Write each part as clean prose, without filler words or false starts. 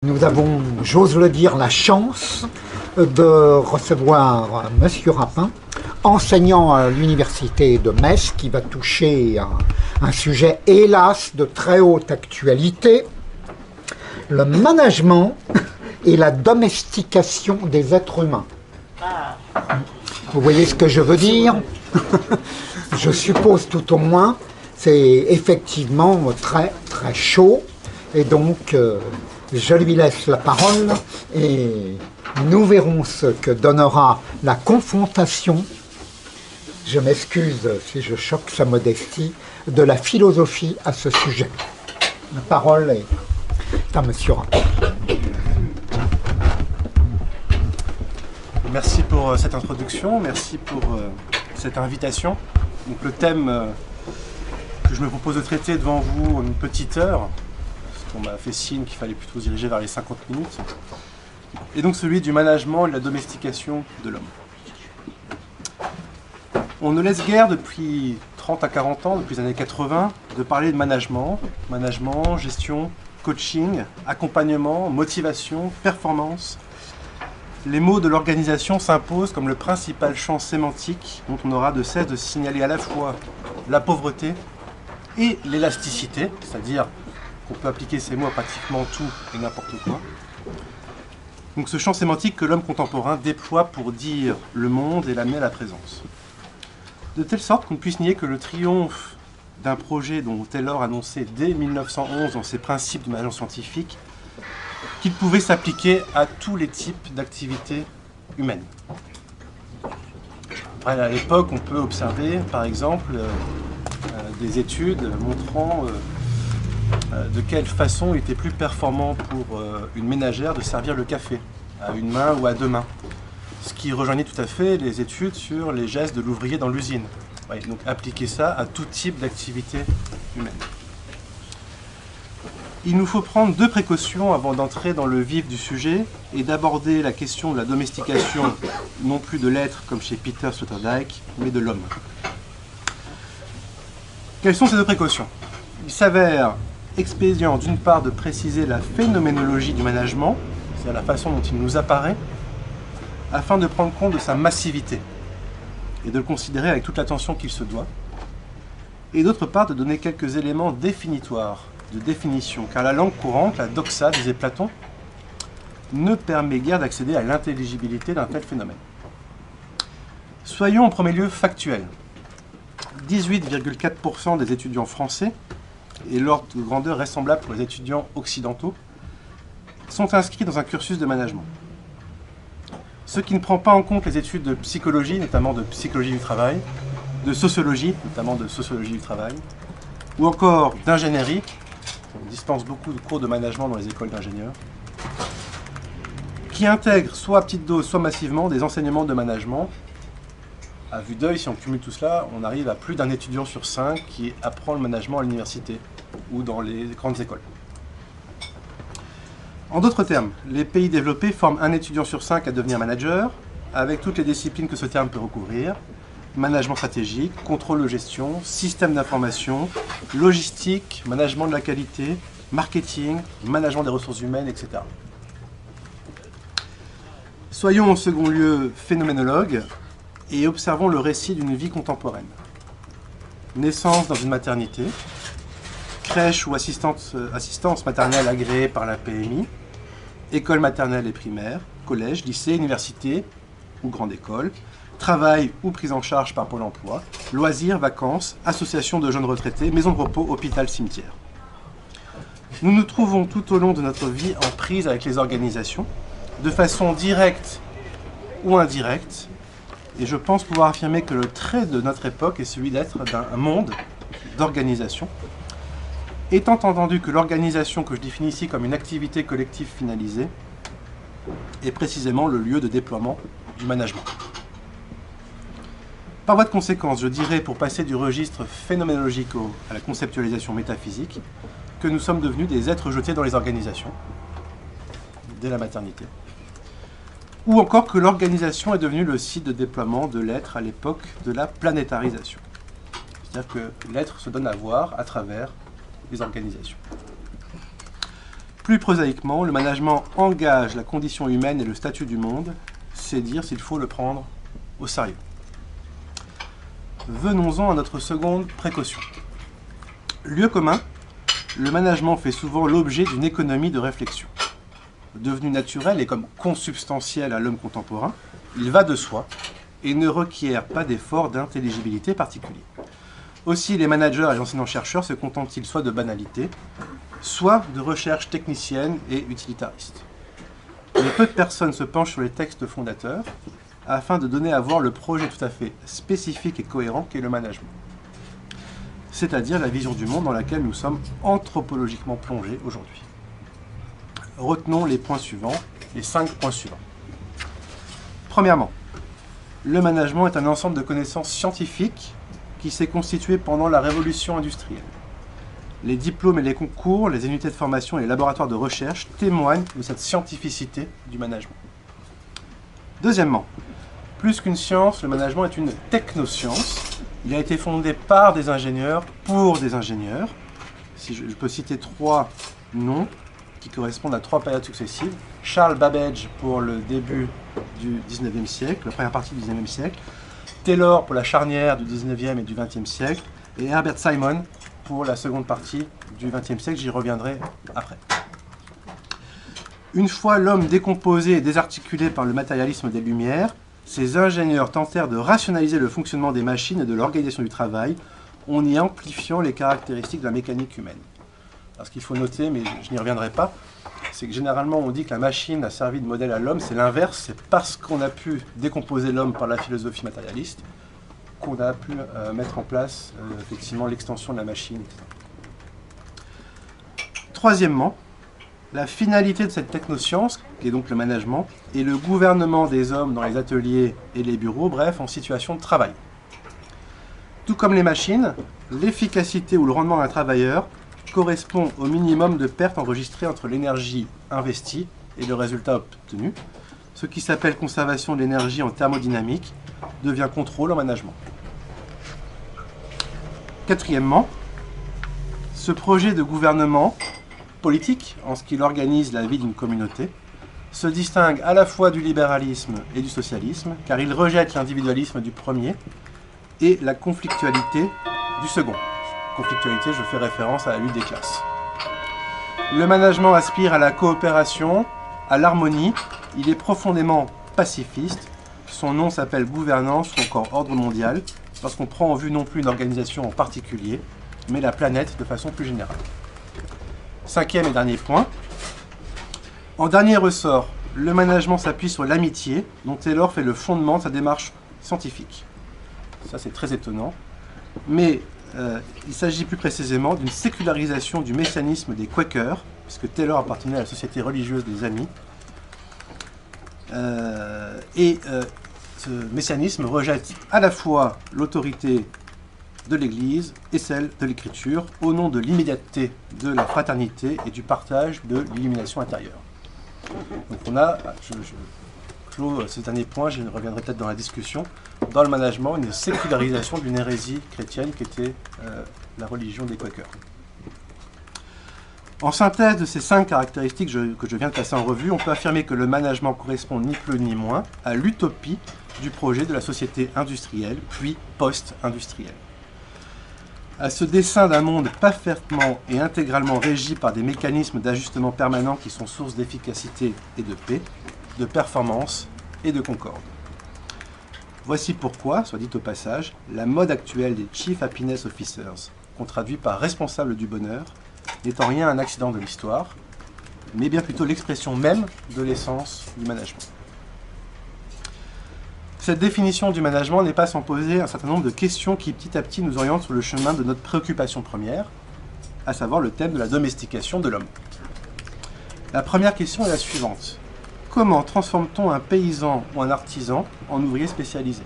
nous avons, j'ose le dire, la chance de recevoir Monsieur Rapin, enseignant à l'université de Metz, qui va toucher un sujet, hélas, de très haute actualité, le management et la domestication des êtres humains. Vous voyez ce que je veux dire? Je suppose tout au moins, c'est effectivement très très chaud, et donc je lui laisse la parole et nous verrons ce que donnera la confrontation, je m'excuse si je choque sa modestie, de la philosophie à ce sujet. La parole est à Monsieur Rapin. Merci pour cette introduction, merci pour cette invitation. Donc, le thème que je me propose de traiter devant vous en une petite heure, parce qu'on m'a fait signe qu'il fallait plutôt se diriger vers les 50 minutes, et donc celui du management et de la domestication de l'homme. On ne laisse guère depuis 30 à 40 ans, depuis les années 80, de parler de management, gestion, coaching, accompagnement, motivation, performance. Les mots de l'organisation s'imposent comme le principal champ sémantique dont on n'aura de cesse de signaler à la fois la pauvreté et l'élasticité, c'est-à-dire qu'on peut appliquer ces mots à pratiquement tout et n'importe quoi. Donc ce champ sémantique que l'homme contemporain déploie pour dire le monde et l'amener à la présence. De telle sorte qu'on ne puisse nier que le triomphe d'un projet dont Taylor annonçait dès 1911 dans ses principes de management scientifique qu'il pouvait s'appliquer à tous les types d'activités humaines. À l'époque, on peut observer, par exemple, des études montrant de quelle façon il était plus performant pour une ménagère de servir le café, à une main ou à deux mains. Ce qui rejoignait tout à fait les études sur les gestes de l'ouvrier dans l'usine. Ouais, donc appliquer ça à tout type d'activité humaine. Il nous faut prendre deux précautions avant d'entrer dans le vif du sujet et d'aborder la question de la domestication, non plus de l'être comme chez Peter Sloterdijk, mais de l'homme. Quelles sont ces deux précautions? Il s'avère expédient d'une part de préciser la phénoménologie du management, c'est-à-dire la façon dont il nous apparaît, afin de prendre compte de sa massivité et de le considérer avec toute l'attention qu'il se doit, et d'autre part de donner quelques éléments définitoires, de définition, car la langue courante, la doxa, disait Platon, ne permet guère d'accéder à l'intelligibilité d'un tel phénomène. Soyons en premier lieu factuels. 18,4% des étudiants français, et l'ordre de grandeur reste semblable pour les étudiants occidentaux, sont inscrits dans un cursus de management. Ce qui ne prend pas en compte les études de psychologie, notamment de psychologie du travail, de sociologie, notamment de sociologie du travail, ou encore d'ingénierie. On dispense beaucoup de cours de management dans les écoles d'ingénieurs, qui intègrent soit à petite dose, soit massivement des enseignements de management. À vue d'œil, si on cumule tout cela, on arrive à plus d'un étudiant sur 5 qui apprend le management à l'université ou dans les grandes écoles. En d'autres termes, les pays développés forment un étudiant sur 5 à devenir manager, avec toutes les disciplines que ce terme peut recouvrir: management stratégique, contrôle de gestion, système d'information, logistique, management de la qualité, marketing, management des ressources humaines, etc. Soyons en second lieu phénoménologues et observons le récit d'une vie contemporaine. Naissance dans une maternité, crèche ou assistance maternelle agréée par la PMI, école maternelle et primaire, collège, lycée, université ou grande école, travail ou prise en charge par Pôle emploi, loisirs, vacances, association de jeunes retraités, maison de repos, hôpital, cimetière. Nous nous trouvons tout au long de notre vie en prise avec les organisations, de façon directe ou indirecte, et je pense pouvoir affirmer que le trait de notre époque est celui d'être d'un monde d'organisation, étant entendu que l'organisation que je définis ici comme une activité collective finalisée est précisément le lieu de déploiement du management. Par voie de conséquence, je dirais, pour passer du registre phénoménologique à la conceptualisation métaphysique, que nous sommes devenus des êtres jetés dans les organisations, dès la maternité. Ou encore que l'organisation est devenue le site de déploiement de l'être à l'époque de la planétarisation. C'est-à-dire que l'être se donne à voir à travers les organisations. Plus prosaïquement, le management engage la condition humaine et le statut du monde, c'est dire s'il faut le prendre au sérieux. Venons-en à notre seconde précaution. Lieu commun, le management fait souvent l'objet d'une économie de réflexion. Devenu naturel et comme consubstantiel à l'homme contemporain, il va de soi et ne requiert pas d'effort d'intelligibilité particulier. Aussi, les managers et les enseignants-chercheurs se contentent-ils soit de banalité, soit de recherche technicienne et utilitariste. Mais peu de personnes se penchent sur les textes fondateurs afin de donner à voir le projet tout à fait spécifique et cohérent qu'est le management. C'est-à-dire la vision du monde dans laquelle nous sommes anthropologiquement plongés aujourd'hui. Retenons les points suivants, les 5 points suivants. Premièrement, le management est un ensemble de connaissances scientifiques qui s'est constitué pendant la révolution industrielle. Les diplômes et les concours, les unités de formation et les laboratoires de recherche témoignent de cette scientificité du management. Deuxièmement, plus qu'une science, le management est une technoscience. Il a été fondé par des ingénieurs pour des ingénieurs. Si je peux citer 3 noms qui correspondent à 3 périodes successives. Charles Babbage pour le début du 19e siècle, la première partie du 19e siècle. Taylor pour la charnière du 19e et du 20e siècle. Et Herbert Simon pour la seconde partie du 20e siècle. J'y reviendrai après. Une fois l'homme décomposé et désarticulé par le matérialisme des Lumières, ces ingénieurs tentèrent de rationaliser le fonctionnement des machines et de l'organisation du travail en y amplifiant les caractéristiques de la mécanique humaine. Alors, ce qu'il faut noter, mais je n'y reviendrai pas, c'est que généralement on dit que la machine a servi de modèle à l'homme, c'est l'inverse, c'est parce qu'on a pu décomposer l'homme par la philosophie matérialiste qu'on a pu mettre en place effectivement l'extension de la machine. Troisièmement, la finalité de cette technoscience, qui est donc le management, est le gouvernement des hommes dans les ateliers et les bureaux, bref, en situation de travail. Tout comme les machines, l'efficacité ou le rendement d'un travailleur correspond au minimum de pertes enregistrées entre l'énergie investie et le résultat obtenu. Ce qui s'appelle conservation de l'énergie en thermodynamique devient contrôle en management. Quatrièmement, ce projet de gouvernement politique, en ce qu'il organise la vie d'une communauté, se distingue à la fois du libéralisme et du socialisme, car il rejette l'individualisme du premier et la conflictualité du second. Conflictualité, je fais référence à la lutte des classes. Le management aspire à la coopération, à l'harmonie, il est profondément pacifiste, son nom s'appelle gouvernance ou encore ordre mondial, parce qu'on prend en vue non plus une organisation en particulier, mais la planète de façon plus générale. Cinquième et dernier point. En dernier ressort, le management s'appuie sur l'amitié, dont Taylor fait le fondement de sa démarche scientifique. Ça, c'est très étonnant. Mais il s'agit plus précisément d'une sécularisation du messianisme des Quakers, puisque Taylor appartenait à la société religieuse des Amis. Ce messianisme rejette à la fois l'autorité de l'Église et celle de l'Écriture, au nom de l'immédiateté de la fraternité et du partage de l'illumination intérieure. Donc on a, je clôt ce dernier point, je reviendrai peut-être dans la discussion, dans le management, une sécularisation d'une hérésie chrétienne qui était la religion des Quakers. En synthèse de ces 5 caractéristiques que je viens de passer en revue, on peut affirmer que le management correspond ni plus ni moins à l'utopie du projet de la société industrielle, puis post-industrielle. À ce dessin d'un monde parfaitement et intégralement régi par des mécanismes d'ajustement permanents qui sont source d'efficacité et de paix, de performance et de concorde. Voici pourquoi, soit dit au passage, la mode actuelle des Chief Happiness Officers, qu'on traduit par responsable du bonheur, n'est en rien un accident de l'histoire, mais bien plutôt l'expression même de l'essence du management. Cette définition du management n'est pas sans poser un certain nombre de questions qui petit à petit nous orientent sur le chemin de notre préoccupation première, à savoir le thème de la domestication de l'homme. La première question est la suivante. Comment transforme-t-on un paysan ou un artisan en ouvrier spécialisé?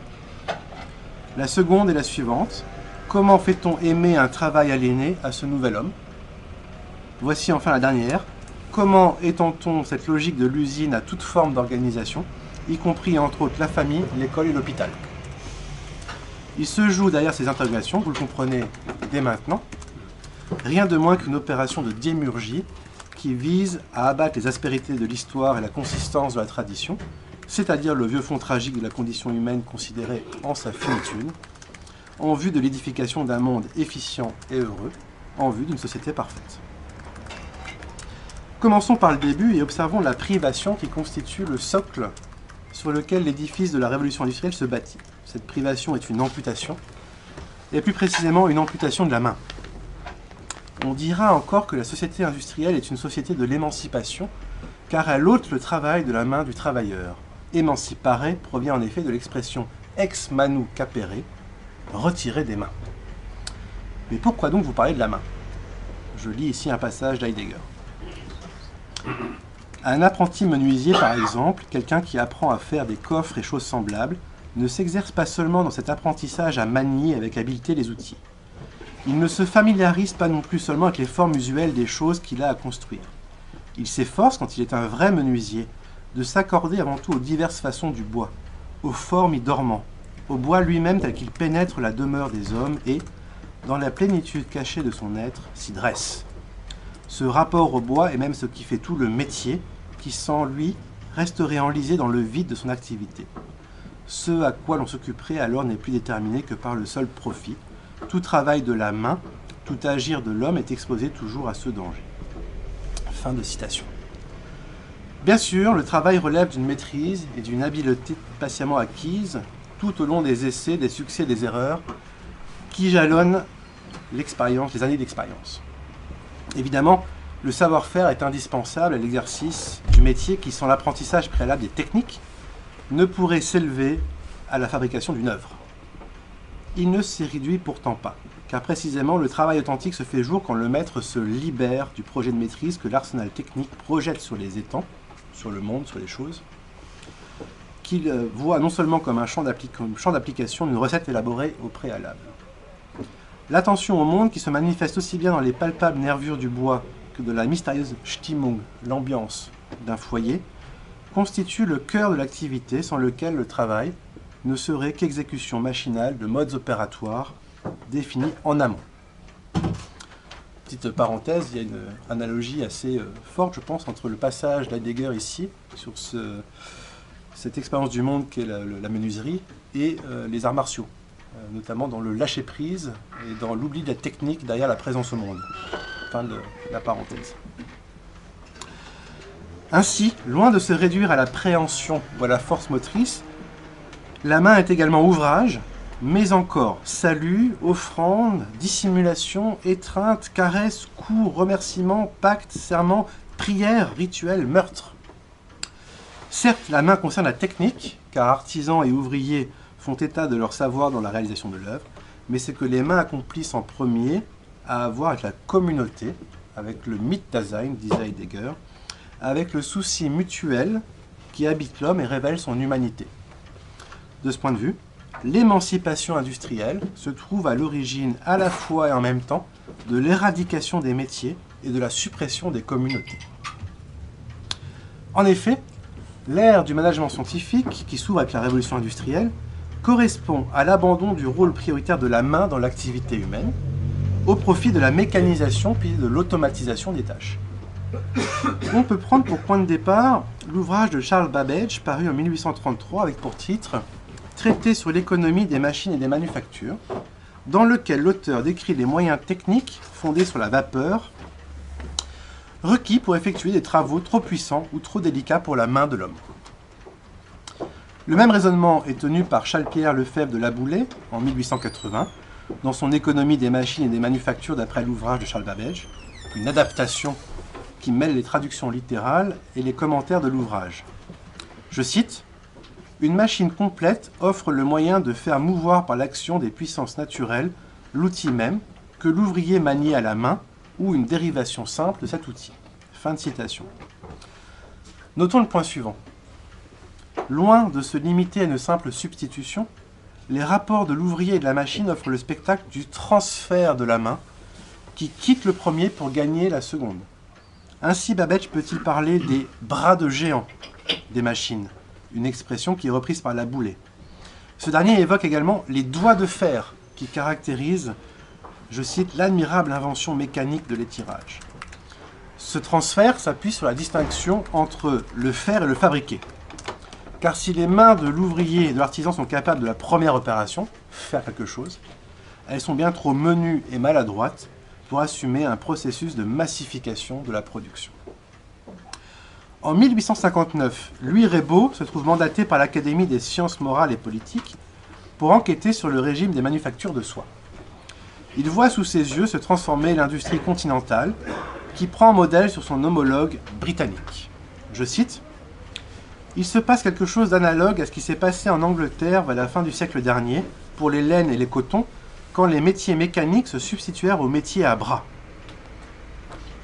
La seconde est la suivante. Comment fait-on aimer un travail aliéné à ce nouvel homme? Voici enfin la dernière. Comment étend-on cette logique de l'usine à toute forme d'organisation, y compris entre autres la famille, l'école et l'hôpital? Il se joue derrière ces interrogations, vous le comprenez dès maintenant, rien de moins qu'une opération de démiurgie qui vise à abattre les aspérités de l'histoire et la consistance de la tradition, c'est-à-dire le vieux fond tragique de la condition humaine considérée en sa finitude, en vue de l'édification d'un monde efficient et heureux, en vue d'une société parfaite. Commençons par le début et observons la privation qui constitue le socle sur lequel l'édifice de la révolution industrielle se bâtit. Cette privation est une amputation, et plus précisément une amputation de la main. On dira encore que la société industrielle est une société de l'émancipation, car elle ôte le travail de la main du travailleur. Émancipare provient en effet de l'expression ex manu capere, retirer des mains. Mais pourquoi donc vous parlez de la main? Je lis ici un passage d'Heidegger. Un apprenti menuisier, par exemple, quelqu'un qui apprend à faire des coffres et choses semblables, ne s'exerce pas seulement dans cet apprentissage à manier avec habileté les outils. Il ne se familiarise pas non plus seulement avec les formes usuelles des choses qu'il a à construire. Il s'efforce, quand il est un vrai menuisier, de s'accorder avant tout aux diverses façons du bois, aux formes y dormant, au bois lui-même tel qu'il pénètre la demeure des hommes et, dans la plénitude cachée de son être, s'y dresse. Ce rapport au bois est même ce qui fait tout le métier, qui sans lui resterait enlisé dans le vide de son activité. Ce à quoi l'on s'occuperait alors n'est plus déterminé que par le seul profit. Tout travail de la main, tout agir de l'homme est exposé toujours à ce danger. Fin de citation. Bien sûr, le travail relève d'une maîtrise et d'une habileté patiemment acquise tout au long des essais, des succès, des erreurs qui jalonnent l'expérience, les années d'expérience. Évidemment, le savoir-faire est indispensable à l'exercice du métier qui, sans l'apprentissage préalable des techniques, ne pourrait s'élever à la fabrication d'une œuvre. Il ne s'y réduit pourtant pas, car précisément le travail authentique se fait jour quand le maître se libère du projet de maîtrise que l'arsenal technique projette sur les étangs, sur le monde, sur les choses, qu'il voit non seulement comme un champ d'application d'une recette élaborée au préalable. L'attention au monde qui se manifeste aussi bien dans les palpables nervures du bois que de la mystérieuse Stimmung, l'ambiance d'un foyer, constitue le cœur de l'activité sans lequel le travail ne serait qu'exécution machinale de modes opératoires définis en amont. Petite parenthèse, il y a une analogie assez forte, je pense, entre le passage d'Heidegger ici, sur cette expérience du monde qu'est la menuiserie, et les arts martiaux, notamment dans le lâcher-prise et dans l'oubli de la technique derrière la présence au monde. Fin de la parenthèse. Ainsi, loin de se réduire à la préhension ou à la force motrice, la main est également ouvrage, mais encore salut, offrande, dissimulation, étreinte, caresse, coup, remerciement, pacte, serment, prière, rituel, meurtre. Certes, la main concerne la technique, car artisans et ouvriers font état de leur savoir dans la réalisation de l'œuvre, mais c'est que les mains accomplissent en premier à voir avec la communauté, avec le Mitdasein, disait Heidegger, avec le souci mutuel qui habite l'homme et révèle son humanité. De ce point de vue, l'émancipation industrielle se trouve à l'origine à la fois et en même temps de l'éradication des métiers et de la suppression des communautés. En effet, l'ère du management scientifique, qui s'ouvre avec la révolution industrielle, correspond à l'abandon du rôle prioritaire de la main dans l'activité humaine, au profit de la mécanisation puis de l'automatisation des tâches. On peut prendre pour point de départ l'ouvrage de Charles Babbage, paru en 1833, avec pour titre « Traité sur l'économie des machines et des manufactures », dans lequel l'auteur décrit les moyens techniques fondés sur la vapeur, requis pour effectuer des travaux trop puissants ou trop délicats pour la main de l'homme. Le même raisonnement est tenu par Charles-Pierre Lefebvre de Laboulaye en 1880, dans son économie des machines et des manufactures d'après l'ouvrage de Charles Babbage, une adaptation qui mêle les traductions littérales et les commentaires de l'ouvrage. Je cite « Une machine complète offre le moyen de faire mouvoir par l'action des puissances naturelles l'outil même que l'ouvrier manie à la main ou une dérivation simple de cet outil. » Fin de citation. Notons le point suivant. Loin de se limiter à une simple substitution, les rapports de l'ouvrier et de la machine offrent le spectacle du transfert de la main qui quitte le premier pour gagner la seconde. Ainsi, Babbage peut-il parler des « bras de géant » des machines, une expression qui est reprise par Laboulaye. Ce dernier évoque également les doigts de fer qui caractérisent, je cite, l'admirable invention mécanique de l'étirage. Ce transfert s'appuie sur la distinction entre le faire et le fabriquer. Car si les mains de l'ouvrier et de l'artisan sont capables de la première opération, faire quelque chose, elles sont bien trop menues et maladroites pour assumer un processus de massification de la production. En 1859, Louis Raybaud se trouve mandaté par l'Académie des sciences morales et politiques pour enquêter sur le régime des manufactures de soie. Il voit sous ses yeux se transformer l'industrie continentale qui prend modèle sur son homologue britannique. Je cite, « Il se passe quelque chose d'analogue à ce qui s'est passé en Angleterre vers la fin du siècle dernier pour les laines et les cotons, quand les métiers mécaniques se substituèrent aux métiers à bras. »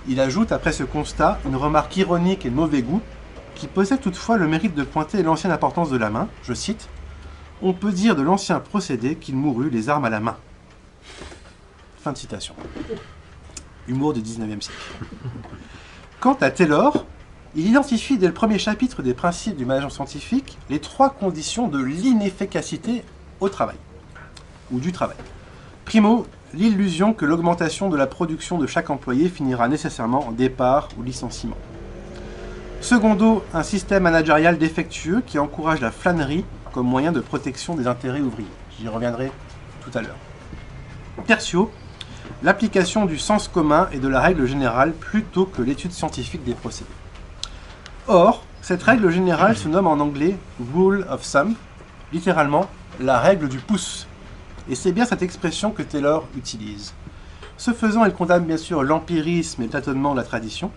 Il ajoute, après ce constat, une remarque ironique et de mauvais goût, qui possède toutefois le mérite de pointer l'ancienne importance de la main. Je cite, « On peut dire de l'ancien procédé qu'il mourut les armes à la main. » Fin de citation. Humour du 19e siècle. Quant à Taylor, il identifie dès le premier chapitre des principes du management scientifique les 3 conditions de l'inefficacité au travail, ou du travail. Primo, l'illusion que l'augmentation de la production de chaque employé finira nécessairement en départ ou licenciement. Secondo, un système managérial défectueux qui encourage la flânerie comme moyen de protection des intérêts ouvriers. J'y reviendrai tout à l'heure. Tertio, l'application du sens commun et de la règle générale plutôt que l'étude scientifique des procédés. Or, cette règle générale se nomme en anglais « rule of thumb », littéralement « la règle du pouce ». Et c'est bien cette expression que Taylor utilise. Ce faisant, il condamne bien sûr l'empirisme et le tâtonnement de la tradition,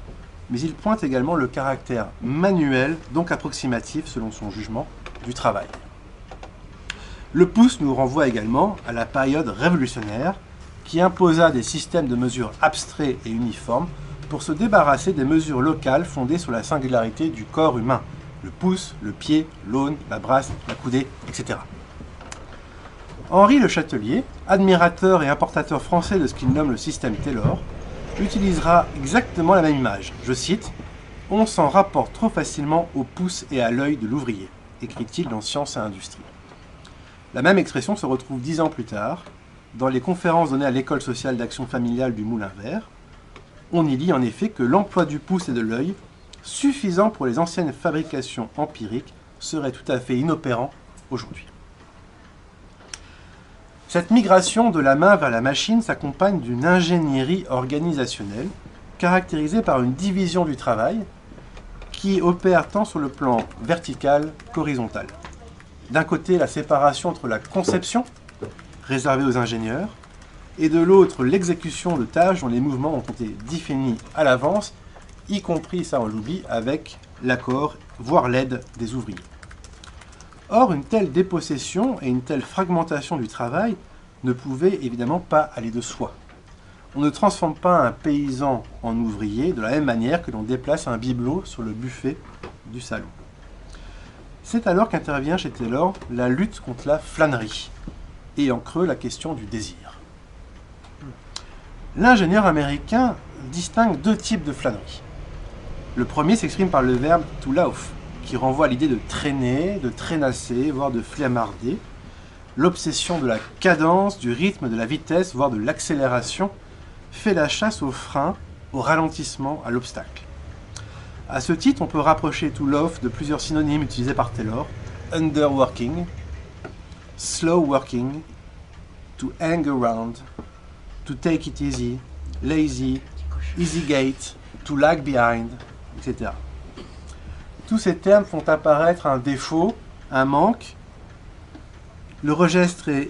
mais il pointe également le caractère manuel, donc approximatif selon son jugement, du travail. Le pouce nous renvoie également à la période révolutionnaire, qui imposa des systèmes de mesures abstraits et uniformes pour se débarrasser des mesures locales fondées sur la singularité du corps humain, le pouce, le pied, l'aune, la brasse, la coudée, etc. Henri Le Chatelier, admirateur et importateur français de ce qu'il nomme le système Taylor, utilisera exactement la même image. Je cite, « On s'en rapporte trop facilement au pouce et à l'œil de l'ouvrier », écrit-il dans Sciences et Industrie. La même expression se retrouve 10 ans plus tard, dans les conférences données à l'École sociale d'action familiale du Moulin-Vert. On y lit en effet que l'emploi du pouce et de l'œil, suffisant pour les anciennes fabrications empiriques, serait tout à fait inopérant aujourd'hui. Cette migration de la main vers la machine s'accompagne d'une ingénierie organisationnelle caractérisée par une division du travail qui opère tant sur le plan vertical qu'horizontal. D'un côté, la séparation entre la conception, réservée aux ingénieurs, et de l'autre, l'exécution de tâches dont les mouvements ont été définis à l'avance, y compris, ça on l'oublie, avec l'accord, voire l'aide des ouvriers. Or, une telle dépossession et une telle fragmentation du travail ne pouvaient évidemment pas aller de soi. On ne transforme pas un paysan en ouvrier de la même manière que l'on déplace un bibelot sur le buffet du salon. C'est alors qu'intervient chez Taylor la lutte contre la flânerie, et en creux la question du désir. L'ingénieur américain distingue 2 types de flânerie. Le premier s'exprime par le verbe « to loaf », qui renvoie à l'idée de traîner, de traînasser, voire de flemmarder. L'obsession de la cadence, du rythme, de la vitesse, voire de l'accélération, fait la chasse au frein, au ralentissement, à l'obstacle. À ce titre, on peut rapprocher to loaf de plusieurs synonymes utilisés par Taylor: underworking, slow working, to hang around, to take it easy, lazy, easy gate, to lag behind, etc. Tous ces termes font apparaître un défaut, un manque. Le registre est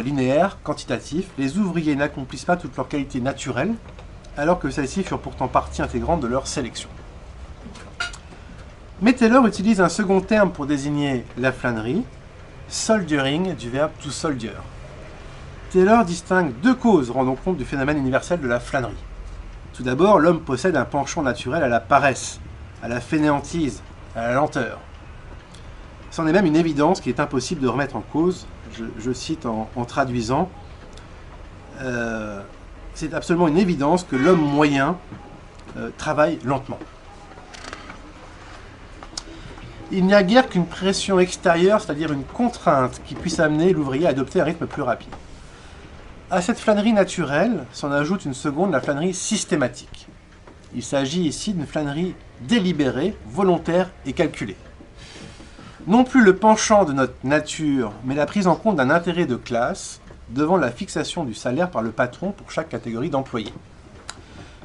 linéaire, quantitatif. Les ouvriers n'accomplissent pas toutes leurs qualités naturelles, alors que celles-ci furent pourtant partie intégrante de leur sélection. Mais Taylor utilise un second terme pour désigner la flânerie, soldiering, du verbe to soldier. Taylor distingue 2 causes rendant compte du phénomène universel de la flânerie. Tout d'abord, l'homme possède un penchant naturel à la paresse, à la fainéantise, à la lenteur. C'en est même une évidence qui est impossible de remettre en cause. Je cite en traduisant, c'est absolument une évidence que l'homme moyen travaille lentement. Il n'y a guère qu'une pression extérieure, c'est-à-dire une contrainte, qui puisse amener l'ouvrier à adopter un rythme plus rapide. À cette flânerie naturelle s'en ajoute une seconde, la flânerie systématique. Il s'agit ici d'une flânerie délibérée, volontaire et calculée. Non plus le penchant de notre nature, mais la prise en compte d'un intérêt de classe devant la fixation du salaire par le patron pour chaque catégorie d'employés.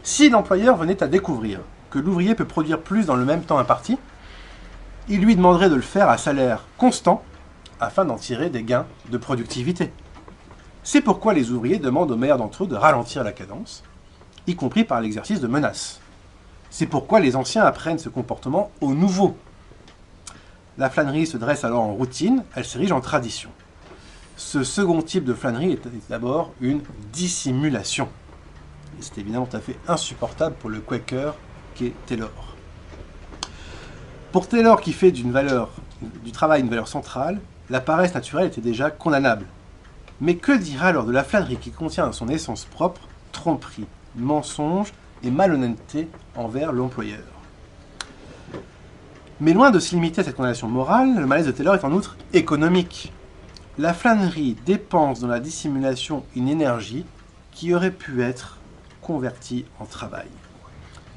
Si l'employeur venait à découvrir que l'ouvrier peut produire plus dans le même temps imparti, il lui demanderait de le faire à salaire constant afin d'en tirer des gains de productivité. C'est pourquoi les ouvriers demandent aux meilleurs d'entre eux de ralentir la cadence, y compris par l'exercice de menaces. C'est pourquoi les anciens apprennent ce comportement aux nouveaux. La flânerie se dresse alors en routine, elle s'érige en tradition. Ce second type de flânerie est d'abord une dissimulation. Et c'est évidemment tout à fait insupportable pour le Quaker qu'est Taylor. Pour Taylor, qui fait du travail une valeur centrale, la paresse naturelle était déjà condamnable. Mais que dira alors de la flânerie qui contient dans son essence propre tromperie, mensonge et malhonnêteté envers l'employeur? Mais loin de se limiter à cette condamnation morale, le malaise de Taylor est en outre économique. La flânerie dépense dans la dissimulation une énergie qui aurait pu être convertie en travail.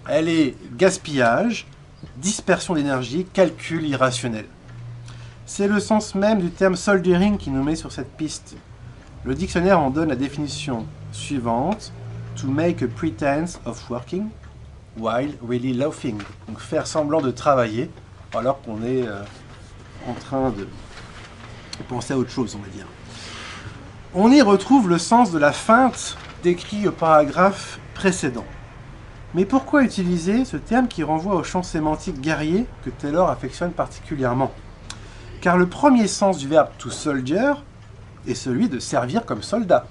Elle est gaspillage, dispersion d'énergie, calcul irrationnel. C'est le sens même du terme soldiering qui nous met sur cette piste. Le dictionnaire en donne la définition suivante: to make a pretense of working while really loafing. Donc faire semblant de travailler alors qu'on est en train de penser à autre chose, on va dire. On y retrouve le sens de la feinte décrit au paragraphe précédent. Mais pourquoi utiliser ce terme qui renvoie au champ sémantique guerrier que Taylor affectionne particulièrement? Car le premier sens du verbe to soldier est celui de servir comme soldat.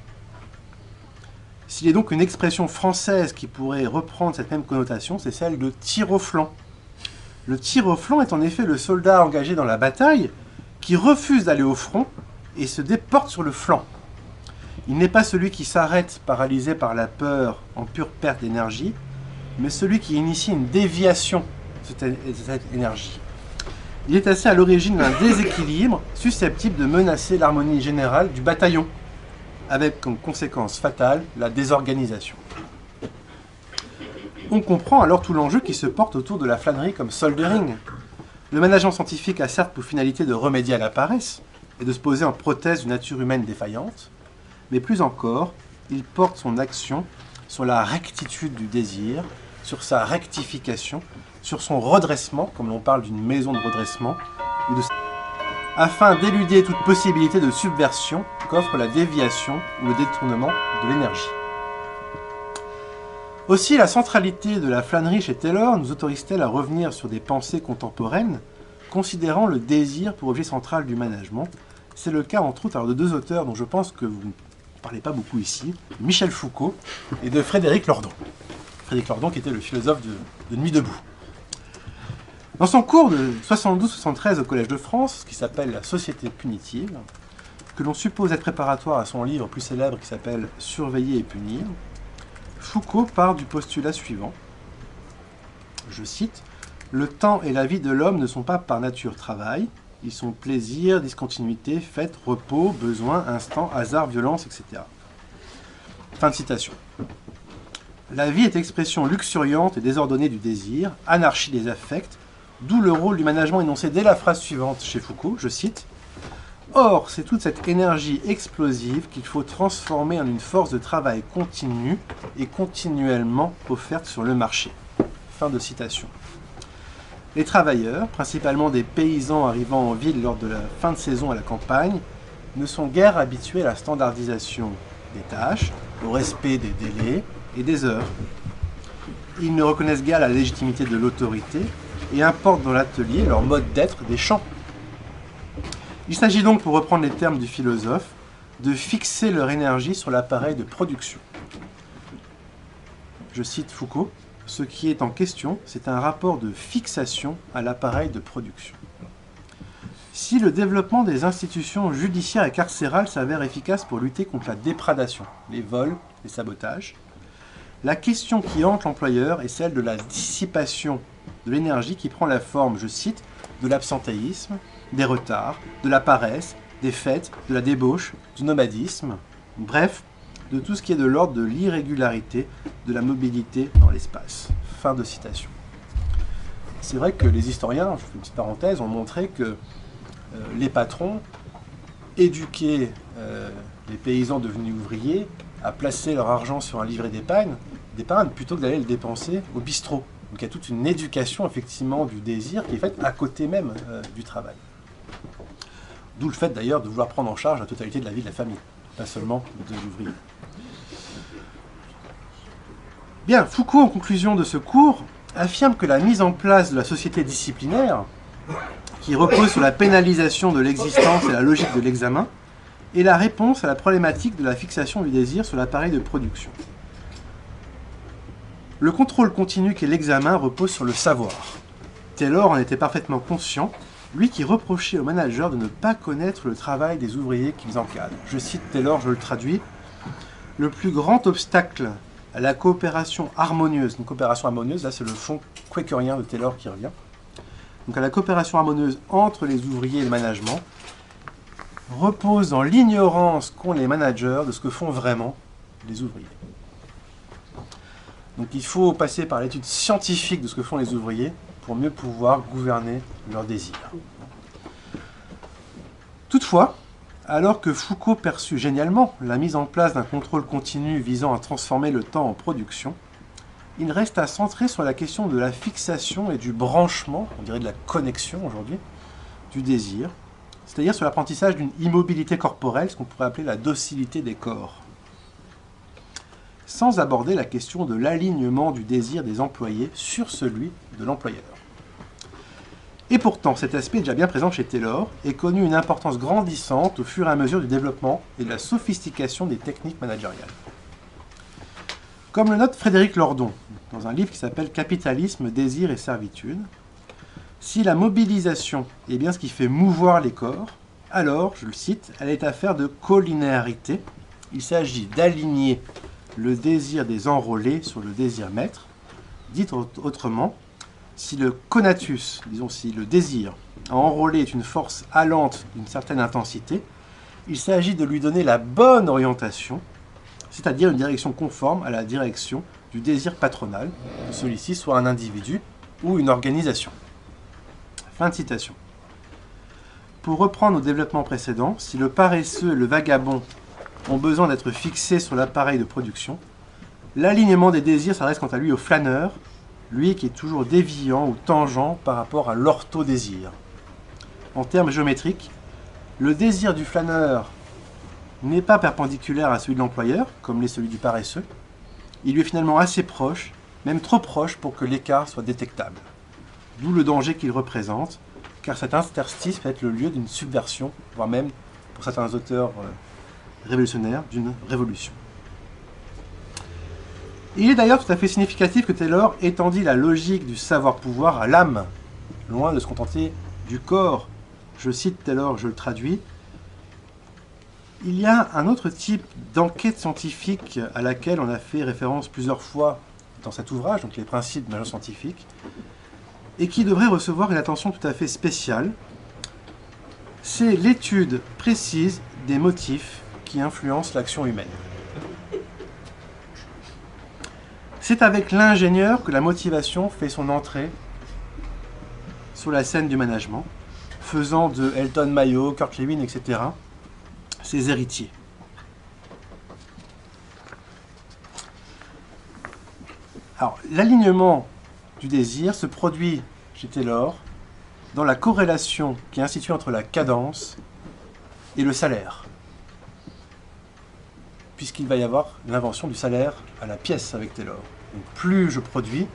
S'il y a donc une expression française qui pourrait reprendre cette même connotation, c'est celle de tir au flanc. Le tir au flanc est en effet le soldat engagé dans la bataille qui refuse d'aller au front et se déporte sur le flanc. Il n'est pas celui qui s'arrête paralysé par la peur en pure perte d'énergie, mais celui qui initie une déviation de cette énergie. Il est assez à l'origine d'un déséquilibre susceptible de menacer l'harmonie générale du bataillon, avec comme conséquence fatale la désorganisation. On comprend alors tout l'enjeu qui se porte autour de la flânerie comme soldering. Le management scientifique a certes pour finalité de remédier à la paresse et de se poser en prothèse d'une nature humaine défaillante, mais plus encore, il porte son action sur la rectitude du désir, sur sa rectification, sur son redressement, comme l'on parle d'une maison de redressement, afin d'éluder toute possibilité de subversion qu'offre la déviation ou le détournement de l'énergie. Aussi, la centralité de la flânerie chez Taylor nous autorise-t-elle à revenir sur des pensées contemporaines, considérant le désir pour objet central du management. C'est le cas entre autres de deux auteurs dont je pense que vous ne parlez pas beaucoup ici, Michel Foucault et de Frédéric Lordon. Frédéric Lordon qui était le philosophe de Nuit debout. Dans son cours de 72-73 au Collège de France, qui s'appelle La société punitive, que l'on suppose être préparatoire à son livre plus célèbre qui s'appelle Surveiller et punir, Foucault part du postulat suivant, je cite, « Le temps et la vie de l'homme ne sont pas par nature travail, ils sont plaisir, discontinuité, fête, repos, besoin, instant, hasard, violence, etc. » Fin de citation. La vie est expression luxuriante et désordonnée du désir, anarchie des affects, d'où le rôle du management énoncé dès la phrase suivante chez Foucault, je cite, « Or, c'est toute cette énergie explosive qu'il faut transformer en une force de travail continue et continuellement offerte sur le marché. » Fin de citation. Les travailleurs, principalement des paysans arrivant en ville lors de la fin de saison à la campagne, ne sont guère habitués à la standardisation des tâches, au respect des délais et des heures. Ils ne reconnaissent guère la légitimité de l'autorité et importent dans l'atelier leur mode d'être des champs. Il s'agit donc, pour reprendre les termes du philosophe, de fixer leur énergie sur l'appareil de production. Je cite Foucault, « Ce qui est en question, c'est un rapport de fixation à l'appareil de production. » Si le développement des institutions judiciaires et carcérales s'avère efficace pour lutter contre la déprédation, les vols, les sabotages, la question qui hante l'employeur est celle de la dissipation de l'énergie qui prend la forme, je cite, de l'absentéisme, des retards, de la paresse, des fêtes, de la débauche, du nomadisme, bref, de tout ce qui est de l'ordre de l'irrégularité, de la mobilité dans l'espace. Fin de citation. C'est vrai que les historiens, je fais une petite parenthèse, ont montré que les patrons éduquaient les paysans devenus ouvriers à placer leur argent sur un livret d'épargne plutôt que d'aller le dépenser au bistrot. Donc il y a toute une éducation effectivement du désir qui est faite à côté même du travail. D'où le fait d'ailleurs de vouloir prendre en charge la totalité de la vie de la famille, pas seulement de l'ouvrier. Bien, Foucault, en conclusion de ce cours, affirme que la mise en place de la société disciplinaire, qui repose sur la pénalisation de l'existence et la logique de l'examen, est la réponse à la problématique de la fixation du désir sur l'appareil de production. Le contrôle continu qu'est l'examen repose sur le savoir. Taylor en était parfaitement conscient, lui qui reprochait aux managers de ne pas connaître le travail des ouvriers qu'ils encadrent. Je cite Taylor, je le traduis. Le plus grand obstacle à la coopération harmonieuse, une coopération harmonieuse, là c'est le fond quakerien de Taylor qui revient, donc à la coopération harmonieuse entre les ouvriers et le management, repose dans l'ignorance qu'ont les managers de ce que font vraiment les ouvriers. Donc il faut passer par l'étude scientifique de ce que font les ouvriers pour mieux pouvoir gouverner leurs désirs. Toutefois, alors que Foucault perçut génialement la mise en place d'un contrôle continu visant à transformer le temps en production, il reste à centrer sur la question de la fixation et du branchement, on dirait de la connexion aujourd'hui, du désir, c'est-à-dire sur l'apprentissage d'une immobilité corporelle, ce qu'on pourrait appeler la docilité des corps, sans aborder la question de l'alignement du désir des employés sur celui de l'employeur. Et pourtant, cet aspect déjà bien présent chez Taylor et connu une importance grandissante au fur et à mesure du développement et de la sophistication des techniques managériales. Comme le note Frédéric Lordon, dans un livre qui s'appelle « Capitalisme, désir et servitude », si la mobilisation est bien ce qui fait mouvoir les corps, alors, je le cite, elle est affaire de collinéarité. Il s'agit d'aligner le désir des enrôlés sur le désir maître. Dit autrement, si le conatus, disons si le désir à enrôler est une force allante d'une certaine intensité, il s'agit de lui donner la bonne orientation, c'est-à-dire une direction conforme à la direction du désir patronal, que celui-ci soit un individu ou une organisation. Fin de citation. Pour reprendre au développement précédent, si le paresseux et le vagabond ont besoin d'être fixés sur l'appareil de production, l'alignement des désirs s'adresse quant à lui au flâneur, lui qui est toujours déviant ou tangent par rapport à l'orthodésir. En termes géométriques, le désir du flâneur n'est pas perpendiculaire à celui de l'employeur, comme l'est celui du paresseux. Il lui est finalement assez proche, même trop proche pour que l'écart soit détectable. D'où le danger qu'il représente, car cet interstice peut être le lieu d'une subversion, voire même, pour certains auteurs révolutionnaires, d'une révolution. Il est d'ailleurs tout à fait significatif que Taylor étendit la logique du savoir-pouvoir à l'âme, loin de se contenter du corps. Je cite Taylor, je le traduis. Il y a un autre type d'enquête scientifique à laquelle on a fait référence plusieurs fois dans cet ouvrage, donc les principes de l'agence scientifique, et qui devrait recevoir une attention tout à fait spéciale. C'est l'étude précise des motifs qui influencent l'action humaine. C'est avec l'ingénieur que la motivation fait son entrée sur la scène du management, faisant de Elton Mayo, Kurt Lewin, etc. ses héritiers. Alors, l'alignement du désir se produit chez Taylor dans la corrélation qui est instituée entre la cadence et le salaire, puisqu'il va y avoir l'invention du salaire à la pièce avec Taylor. Donc plus je produis,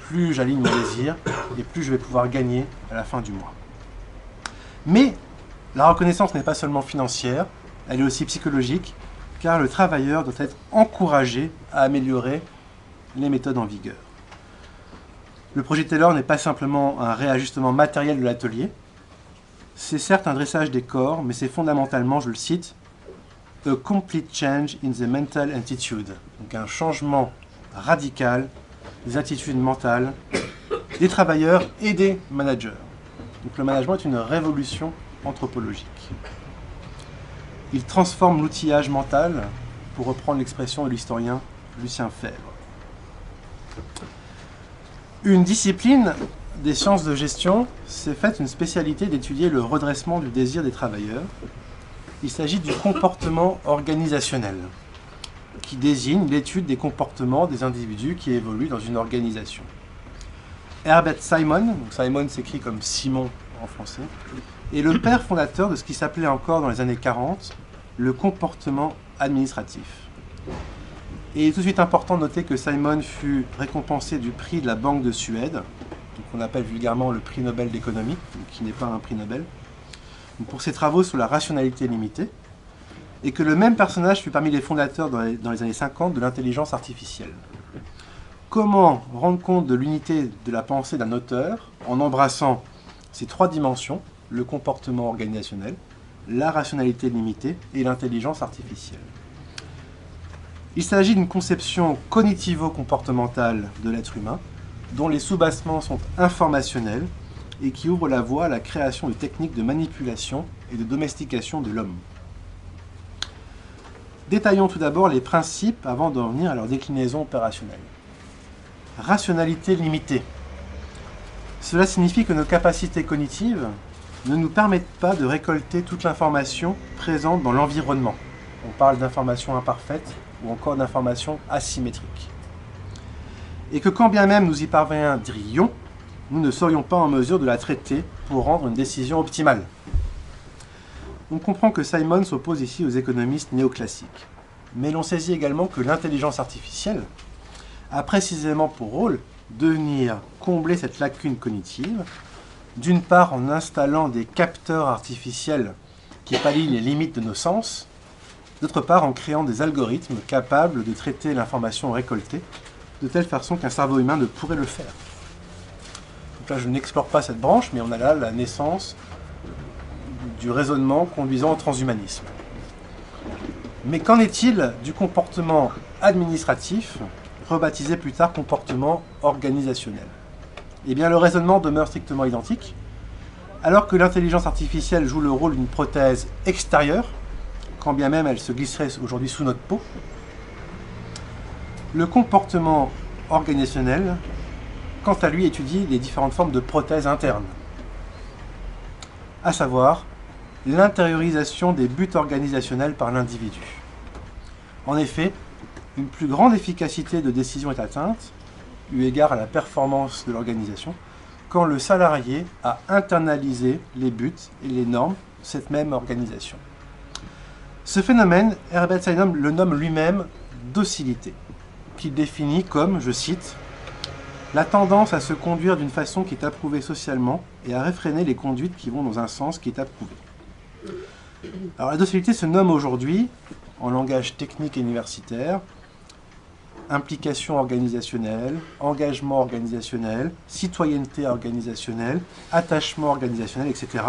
plus j'aligne mon désir, et plus je vais pouvoir gagner à la fin du mois. Mais la reconnaissance n'est pas seulement financière, elle est aussi psychologique, car le travailleur doit être encouragé à améliorer les méthodes en vigueur. Le projet Taylor n'est pas simplement un réajustement matériel de l'atelier, c'est certes un dressage des corps, mais c'est fondamentalement, je le cite, « a complete change in the mental attitude », donc un changement radical des attitudes mentales des travailleurs et des managers. Donc le management est une révolution anthropologique. Il transforme l'outillage mental, pour reprendre l'expression de l'historien Lucien Febvre. Une discipline des sciences de gestion s'est faite une spécialité d'étudier le redressement du désir des travailleurs. Il s'agit du comportement organisationnel, qui désigne l'étude des comportements des individus qui évoluent dans une organisation. Herbert Simon, donc Simon s'écrit comme Simon en français, est le père fondateur de ce qui s'appelait encore dans les années 40 le comportement administratif. Et il est tout de suite important de noter que Simon fut récompensé du prix de la Banque de Suède, qu'on appelle vulgairement le prix Nobel d'économie, qui n'est pas un prix Nobel, pour ses travaux sur la rationalité limitée, et que le même personnage fut parmi les fondateurs dans les années 50 de l'intelligence artificielle. Comment rendre compte de l'unité de la pensée d'un auteur en embrassant ces trois dimensions, le comportement organisationnel, la rationalité limitée et l'intelligence artificielle. Il s'agit d'une conception cognitivo-comportementale de l'être humain, dont les sous-bassements sont informationnels et qui ouvre la voie à la création de techniques de manipulation et de domestication de l'homme. Détaillons tout d'abord les principes avant d'en venir à leur déclinaison opérationnelle. Rationalité limitée. Cela signifie que nos capacités cognitives ne nous permettent pas de récolter toute l'information présente dans l'environnement. On parle d'informations imparfaites ou encore d'informations asymétriques. Et que quand bien même nous y parviendrions, nous ne serions pas en mesure de la traiter pour rendre une décision optimale. On comprend que Simon s'oppose ici aux économistes néoclassiques. Mais l'on saisit également que l'intelligence artificielle a précisément pour rôle de venir combler cette lacune cognitive, d'une part en installant des capteurs artificiels qui pallient les limites de nos sens, d'autre part en créant des algorithmes capables de traiter l'information récoltée de telle façon qu'un cerveau humain ne pourrait le faire. Donc là, je n'explore pas cette branche, mais on a là la naissance du raisonnement conduisant au transhumanisme. Mais qu'en est-il du comportement administratif, rebaptisé plus tard comportement organisationnel? Eh bien, le raisonnement demeure strictement identique, alors que l'intelligence artificielle joue le rôle d'une prothèse extérieure, quand bien même elle se glisserait aujourd'hui sous notre peau. Le comportement organisationnel, quant à lui, étudie les différentes formes de prothèses internes, à savoir l'intériorisation des buts organisationnels par l'individu. En effet, une plus grande efficacité de décision est atteinte, eu égard à la performance de l'organisation, quand le salarié a internalisé les buts et les normes de cette même organisation. Ce phénomène, Herbert Simon le nomme lui-même docilité, qu'il définit comme, je cite, « la tendance à se conduire d'une façon qui est approuvée socialement et à réfréner les conduites qui vont dans un sens qui est approuvé ». Alors la docilité se nomme aujourd'hui, en langage technique et universitaire, implication organisationnelle, engagement organisationnel, citoyenneté organisationnelle, attachement organisationnel, etc.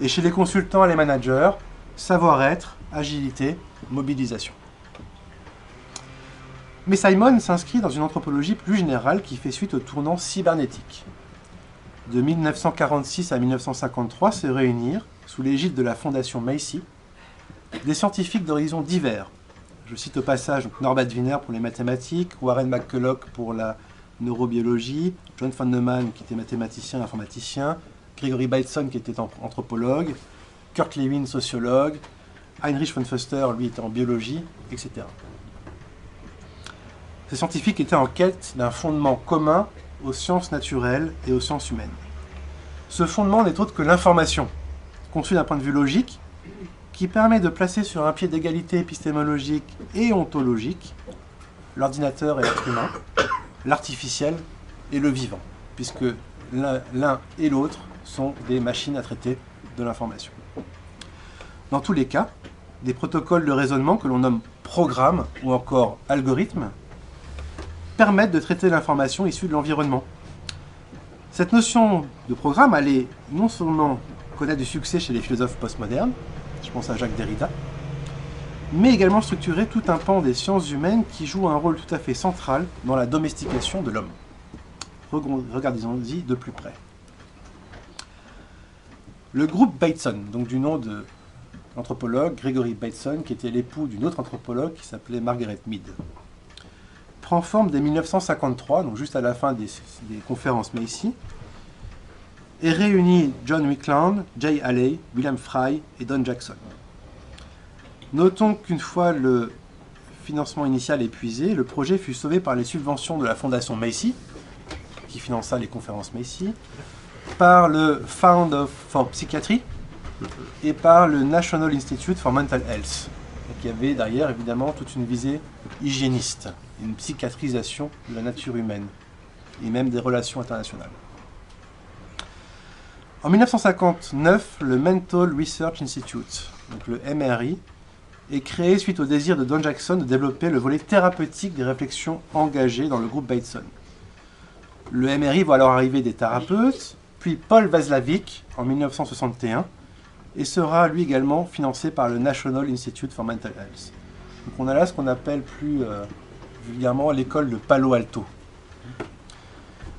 Et chez les consultants et les managers, savoir-être, agilité, mobilisation. Mais Simon s'inscrit dans une anthropologie plus générale qui fait suite au tournant cybernétique. De 1946 à 1953 se réunirent, sous l'égide de la fondation Macy, des scientifiques d'horizons divers. Je cite au passage Norbert Wiener pour les mathématiques, Warren McCulloch pour la neurobiologie, John von Neumann qui était mathématicien et informaticien, Gregory Bateson qui était anthropologue, Kurt Lewin sociologue, Heinrich von Foster lui était en biologie, etc. Ces scientifiques étaient en quête d'un fondement commun aux sciences naturelles et aux sciences humaines. Ce fondement n'est autre que l'information, conçue d'un point de vue logique, qui permet de placer sur un pied d'égalité épistémologique et ontologique l'ordinateur et l'être humain, l'artificiel et le vivant, puisque l'un et l'autre sont des machines à traiter de l'information. Dans tous les cas, des protocoles de raisonnement que l'on nomme programmes ou encore algorithmes permettent de traiter l'information issue de l'environnement. Cette notion de programme allait non seulement connaître du succès chez les philosophes postmodernes, je pense à Jacques Derrida, mais également structurer tout un pan des sciences humaines qui joue un rôle tout à fait central dans la domestication de l'homme. Regardons-y de plus près. Le groupe Bateson, donc du nom de l'anthropologue Gregory Bateson, qui était l'époux d'une autre anthropologue qui s'appelait Margaret Mead, prend forme dès 1953, donc juste à la fin des conférences Macy, et réunit John Wickland, Jay Haley, William Fry et Don Jackson. Notons qu'une fois le financement initial épuisé, le projet fut sauvé par les subventions de la fondation Macy, qui finança les conférences Macy, par le Fund for Psychiatry et par le National Institute for Mental Health, qui avait derrière évidemment toute une visée hygiéniste, une psychiatrisation de la nature humaine et même des relations internationales. En 1959, le Mental Research Institute, donc le MRI, est créé suite au désir de Don Jackson de développer le volet thérapeutique des réflexions engagées dans le groupe Bateson. Le MRI voit alors arriver des thérapeutes, puis Paul Watzlawick en 1961, et sera lui également financé par le National Institute for Mental Health. Donc on a là ce qu'on appelle plus vulgairement l'école de Palo Alto.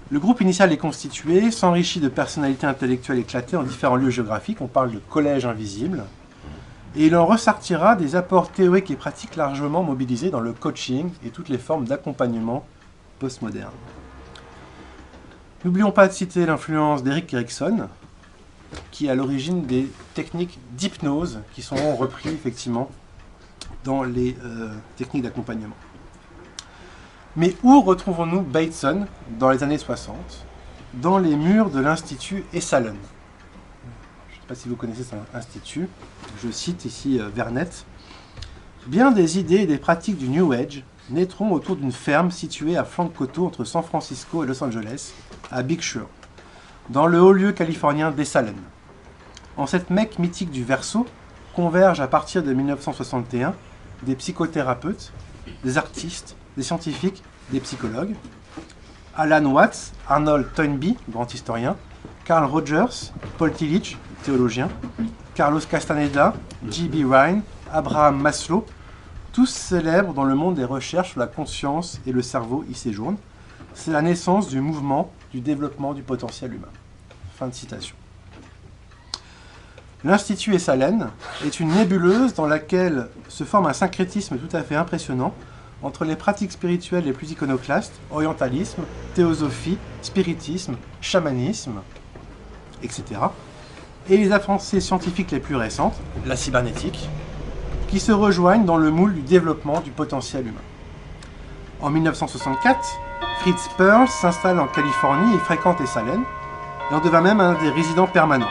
Le groupe initial est constitué, s'enrichit de personnalités intellectuelles éclatées en différents lieux géographiques, on parle de collège invisible, et il en ressortira des apports théoriques et pratiques largement mobilisés dans le coaching et toutes les formes d'accompagnement postmoderne. N'oublions pas de citer l'influence d'Erik Erikson, qui est à l'origine des techniques d'hypnose qui seront reprises effectivement dans les techniques d'accompagnement. Mais où retrouvons-nous Bateson dans les années 60 ? Dans les murs de l'Institut Esalen. Je ne sais pas si vous connaissez cet institut. Je cite ici Vernet. Bien des idées et des pratiques du New Age naîtront autour d'une ferme située à flanc de coteau entre San Francisco et Los Angeles, à Big Sur, dans le haut lieu californien d'Esalen. En cette Mecque mythique du Verseau convergent à partir de 1961 des psychothérapeutes, des artistes, des scientifiques, des psychologues. Alan Watts, Arnold Toynbee, grand historien, Carl Rogers, Paul Tillich, théologien, Carlos Castaneda, J.B. Rhine, Abraham Maslow, tous célèbres dans le monde des recherches sur la conscience et le cerveau y séjournent. C'est la naissance du mouvement du développement du potentiel humain. Fin de citation. L'Institut Esalen est une nébuleuse dans laquelle se forme un syncrétisme tout à fait impressionnant entre les pratiques spirituelles les plus iconoclastes, orientalisme, théosophie, spiritisme, chamanisme, etc., et les avancées scientifiques les plus récentes, la cybernétique, qui se rejoignent dans le moule du développement du potentiel humain. En 1964, Fritz Perls s'installe en Californie et fréquente Esalen, et en devint même un des résidents permanents.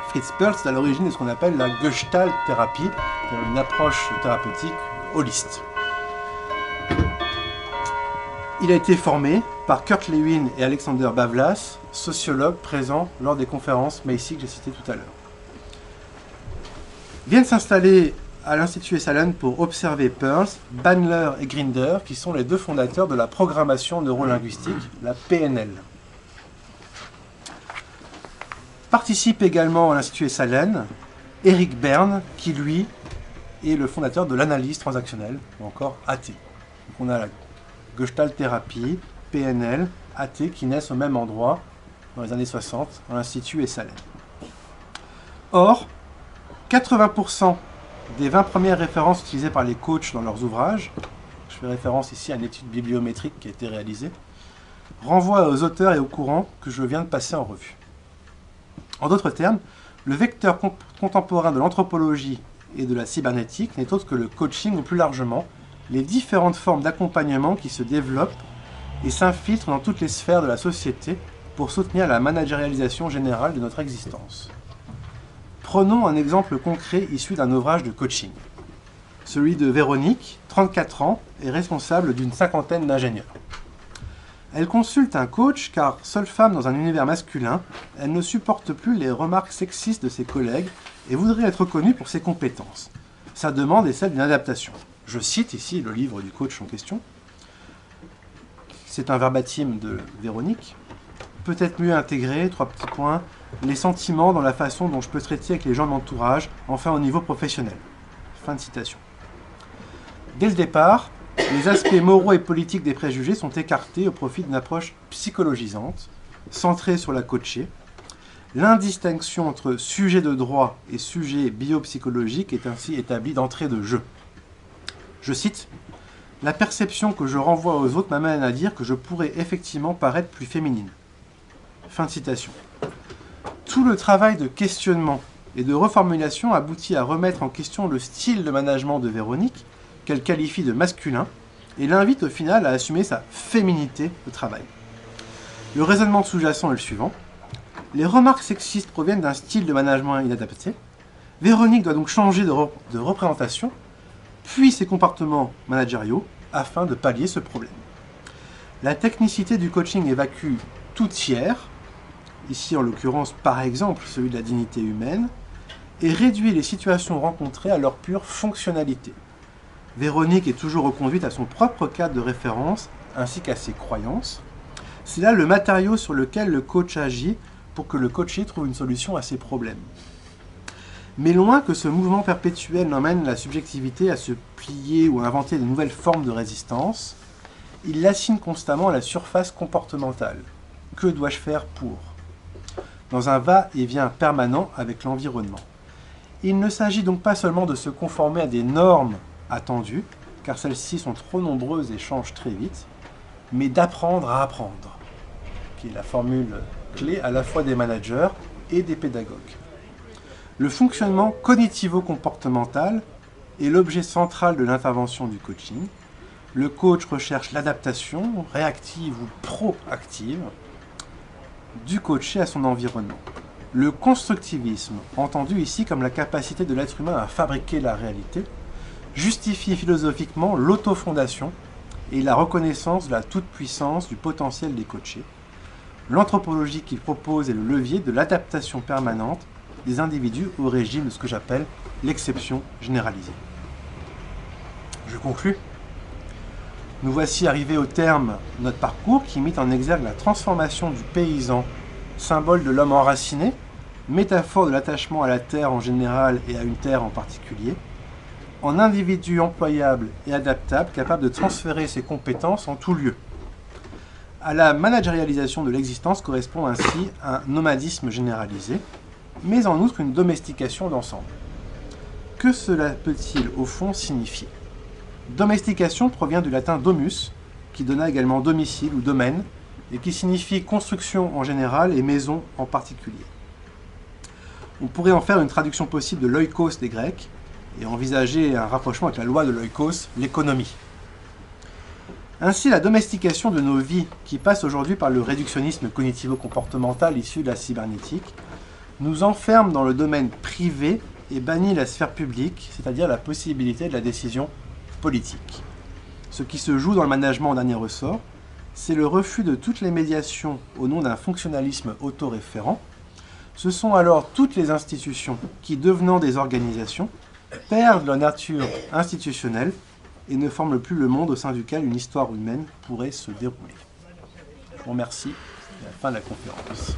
Fritz Perls est à l'origine de ce qu'on appelle la Gestalt thérapie, c'est-à-dire une approche thérapeutique holiste. Il a été formé par Kurt Lewin et Alexander Bavlas, sociologues présents lors des conférences Macy que j'ai citées tout à l'heure. Viennent s'installer à l'Institut Esalen pour observer Perls, Bandler et Grinder, qui sont les deux fondateurs de la programmation neurolinguistique, la PNL. Participe également à l'Institut Esalen Eric Berne, qui lui est le fondateur de l'analyse transactionnelle, ou encore AT. Donc on a la Gestalt thérapie, PNL, AT qui naissent au même endroit dans les années 60 à l'Institut Esalen. Or, 80% des 20 premières références utilisées par les coachs dans leurs ouvrages, je fais référence ici à une étude bibliométrique qui a été réalisée, renvoient aux auteurs et aux courants que je viens de passer en revue. En d'autres termes, le vecteur contemporain de l'anthropologie et de la cybernétique n'est autre que le coaching ou plus largement les différentes formes d'accompagnement qui se développent et s'infiltrent dans toutes les sphères de la société pour soutenir la managérialisation générale de notre existence. Prenons un exemple concret issu d'un ouvrage de coaching. Celui de Véronique, 34 ans, est responsable d'une cinquantaine d'ingénieurs. Elle consulte un coach car, seule femme dans un univers masculin, elle ne supporte plus les remarques sexistes de ses collègues et voudrait être reconnue pour ses compétences. Sa demande est celle d'une adaptation. Je cite ici le livre du coach en question. C'est un verbatim de Véronique. Peut-être mieux intégrer, 3 petits points, les sentiments dans la façon dont je peux traiter avec les gens de l'entourage, enfin au niveau professionnel. Fin de citation. Dès le départ, les aspects moraux et politiques des préjugés sont écartés au profit d'une approche psychologisante, centrée sur la coachée. L'indistinction entre sujet de droit et sujet biopsychologique est ainsi établie d'entrée de jeu. Je cite, « La perception que je renvoie aux autres m'amène à dire que je pourrais effectivement paraître plus féminine. » Fin de citation. Tout le travail de questionnement et de reformulation aboutit à remettre en question le style de management de Véronique, qu'elle qualifie de masculin, et l'invite au final à assumer sa féminité au travail. Le raisonnement sous-jacent est le suivant. Les remarques sexistes proviennent d'un style de management inadapté. Véronique doit donc changer de représentation, puis ses comportements managériaux, afin de pallier ce problème. La technicité du coaching évacue tout tiers, ici en l'occurrence par exemple celui de la dignité humaine, et réduit les situations rencontrées à leur pure fonctionnalité. Véronique est toujours reconduite à son propre cadre de référence, ainsi qu'à ses croyances. C'est là le matériau sur lequel le coach agit pour que le coaché trouve une solution à ses problèmes. Mais loin que ce mouvement perpétuel n'emmène la subjectivité à se plier ou à inventer de nouvelles formes de résistance, il l'assigne constamment à la surface comportementale. Que dois-je faire pour ? Dans un va-et-vient permanent avec l'environnement. Il ne s'agit donc pas seulement de se conformer à des normes attendues, car celles-ci sont trop nombreuses et changent très vite, mais d'apprendre à apprendre, qui est la formule clé à la fois des managers et des pédagogues. Le fonctionnement cognitivo-comportemental est l'objet central de l'intervention du coaching. Le coach recherche l'adaptation, réactive ou proactive, du coaché à son environnement. Le constructivisme, entendu ici comme la capacité de l'être humain à fabriquer la réalité, justifie philosophiquement l'autofondation et la reconnaissance de la toute-puissance du potentiel des coachés. L'anthropologie qu'il propose est le levier de l'adaptation permanente des individus au régime de ce que j'appelle l'exception généralisée. Je conclus. Nous voici arrivés au terme de notre parcours qui mit en exergue la transformation du paysan, symbole de l'homme enraciné, métaphore de l'attachement à la terre en général et à une terre en particulier, en individu employable et adaptable, capable de transférer ses compétences en tout lieu. À la managérialisation de l'existence correspond ainsi un nomadisme généralisé, mais en outre une domestication d'ensemble. Que cela peut-il au fond signifier ? Domestication provient du latin domus, qui donna également domicile ou domaine, et qui signifie construction en général et maison en particulier. On pourrait en faire une traduction possible de l'oikos des Grecs, et envisager un rapprochement avec la loi de l'oikos, l'économie. Ainsi, la domestication de nos vies, qui passe aujourd'hui par le réductionnisme cognitivo-comportemental issu de la cybernétique, nous enferme dans le domaine privé et bannit la sphère publique, c'est-à-dire la possibilité de la décision politique. Ce qui se joue dans le management en dernier ressort, c'est le refus de toutes les médiations au nom d'un fonctionnalisme autoréférent. Ce sont alors toutes les institutions qui, devenant des organisations, perdent leur nature institutionnelle et ne forment plus le monde au sein duquel une histoire humaine pourrait se dérouler. Je vous remercie. C'est la fin de la conférence.